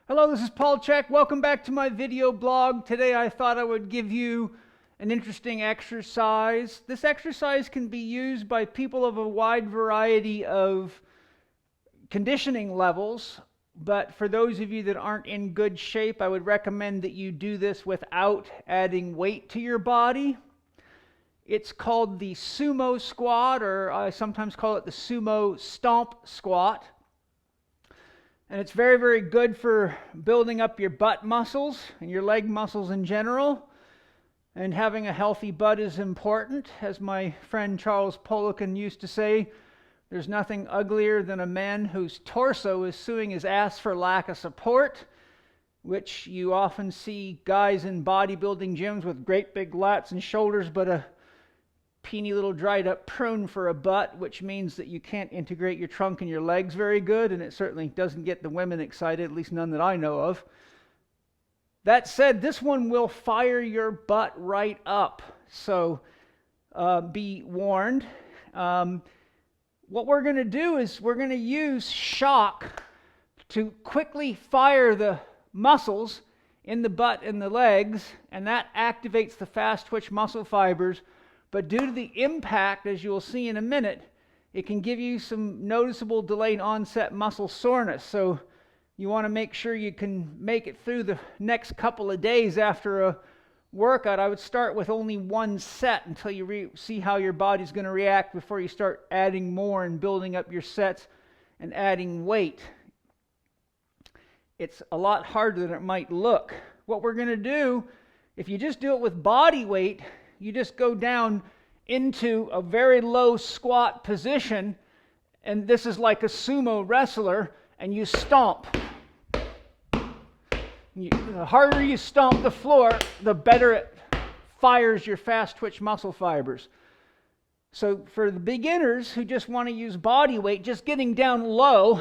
Hello, this is Chek. Welcome back to my video blog. Today I thought I would give you an interesting exercise. This exercise can be used by people of a wide variety of conditioning levels, but for those of you that aren't in good shape, I would recommend that you do this without adding weight to your body. It's called the Sumo Squat, or I sometimes call it the Sumo Stomp Squat. And it's very, very good for building up your butt muscles and your leg muscles in general. And having a healthy butt is important. As my friend Charles Poliquin used to say, there's nothing uglier than a man whose torso is suing his ass for lack of support, which you often see guys in bodybuilding gyms with great big lats and shoulders, but a peeny little dried up prune for a butt, which means that you can't integrate your trunk and your legs very good, and it certainly doesn't get the women excited, at least none that I know of. That said, this one will fire your butt right up, so be warned. What we're going to do is we're going to use shock to quickly fire the muscles in the butt and the legs, and that activates the fast twitch muscle fibers. But due to the impact, as you'll see in a minute, it can give you some noticeable delayed onset muscle soreness. So you want to make sure you can make it through the next couple of days after a workout. I would start with only one set until you see how your body's going to react before you start adding more and building up your sets and adding weight. It's a lot harder than it might look. What we're going to do, if you just do it with body weight, you just go down into a very low squat position, and this is like a sumo wrestler, and you stomp. The harder you stomp the floor, the better it fires your fast twitch muscle fibers. So for the beginners who just want to use body weight, just getting down low,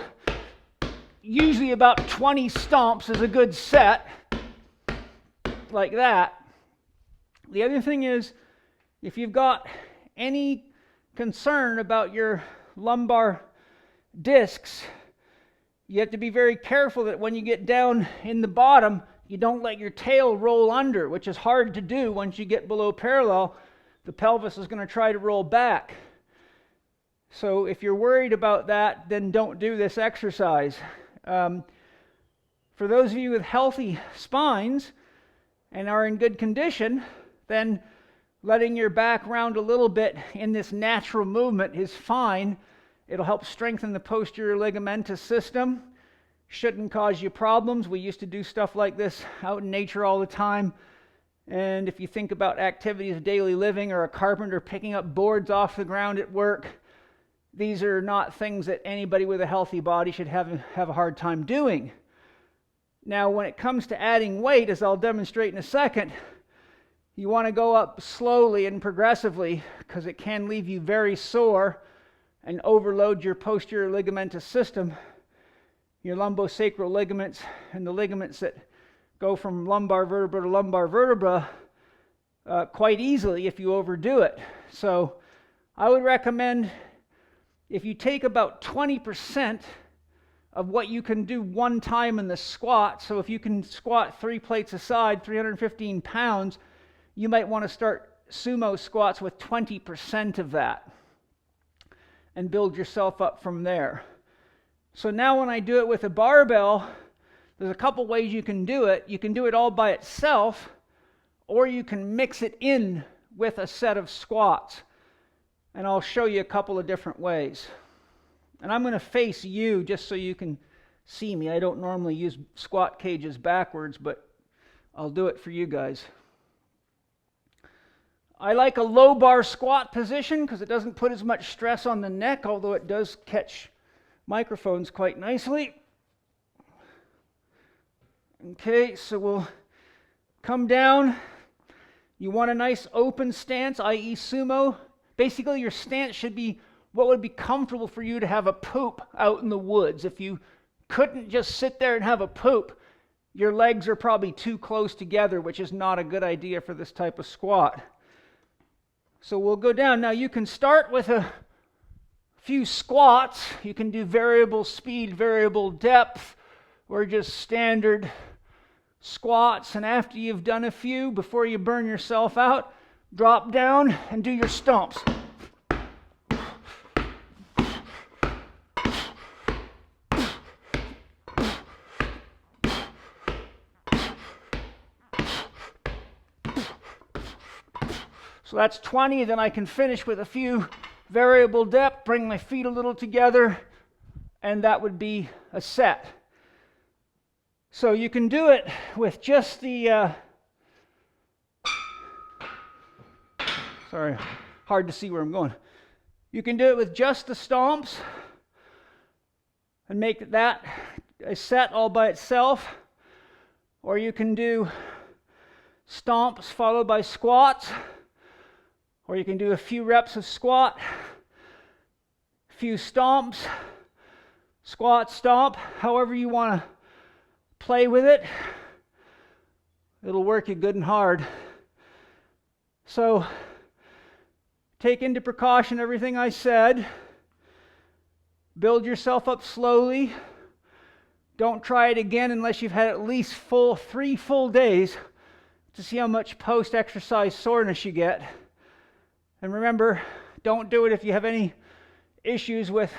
usually about 20 stomps is a good set, like that. The other thing is, if you've got any concern about your lumbar discs, you have to be very careful that when you get down in the bottom, you don't let your tail roll under, which is hard to do once you get below parallel. The pelvis is going to try to roll back. So if you're worried about that, then don't do this exercise. For those of you with healthy spines and are in good condition, then letting your back round a little bit in this natural movement is fine. It'll help strengthen the posterior ligamentous system. Shouldn't cause you problems. We used to do stuff like this out in nature all the time. And if you think about activities of daily living, or a carpenter picking up boards off the ground at work, these are not things that anybody with a healthy body should have a hard time doing. Now, when it comes to adding weight, as I'll demonstrate in a second, you want to go up slowly and progressively, because it can leave you very sore and overload your posterior ligamentous system, your lumbosacral ligaments, and the ligaments that go from lumbar vertebra to lumbar vertebra quite easily if you overdo it. So I would recommend, if you take about 20% of what you can do one time in the squat, so if you can squat 3 plates aside, 315 pounds, you might want to start sumo squats with 20% of that and build yourself up from there. So now when I do it with a barbell, there's a couple ways you can do it. You can do it all by itself, or you can mix it in with a set of squats. And I'll show you a couple of different ways. And I'm going to face you just so you can see me. I don't normally use squat cages backwards, but I'll do it for you guys. I like a low bar squat position because it doesn't put as much stress on the neck, although it does catch microphones quite nicely. Okay, so we'll come down. You want a nice open stance, i.e. sumo. Basically, your stance should be what would be comfortable for you to have a poop out in the woods. If you couldn't just sit there and have a poop, your legs are probably too close together, which is not a good idea for this type of squat. So we'll go down. Now you can start with a few squats. You can do variable speed, variable depth, or just standard squats. And after you've done a few, before you burn yourself out, drop down and do your stomps. So that's 20, then I can finish with a few variable depth, bring my feet a little together, and that would be a set. So you can do it with just the, sorry, hard to see where I'm going. You can do it with just the stomps and make that a set all by itself, or you can do stomps followed by squats, or you can do a few reps of squat, a few stomps, squat, stomp, however you want to play with it. It'll work you good and hard. So take into precaution everything I said. Build yourself up slowly. Don't try it again unless you've had at least 3 full days to see how much post-exercise soreness you get. And remember, don't do it if you have any issues with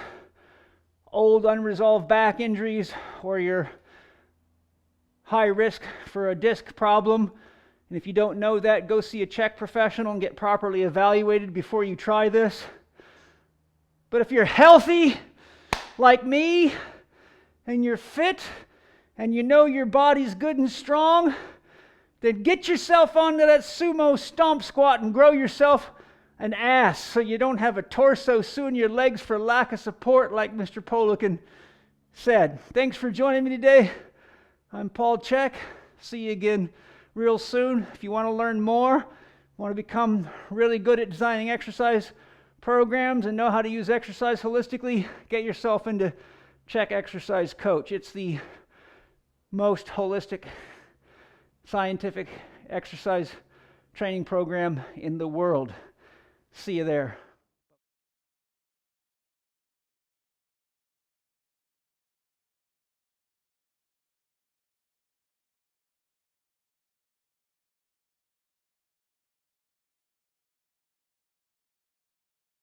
old unresolved back injuries, or you're high risk for a disc problem. And if you don't know that, go see a Chek professional and get properly evaluated before you try this. But if you're healthy, like me, and you're fit, and you know your body's good and strong, then get yourself onto that Sumo Stomp Squat and grow yourself an ass so you don't have a torso suing your legs for lack of support, like Mr. Polikin said. Thanks for joining me today. I'm Paul Chek. See you again real soon. If you want to learn more, want to become really good at designing exercise programs and know how to use exercise holistically, get yourself into Chek Exercise Coach. It's the most holistic, scientific exercise training program in the world. See you there.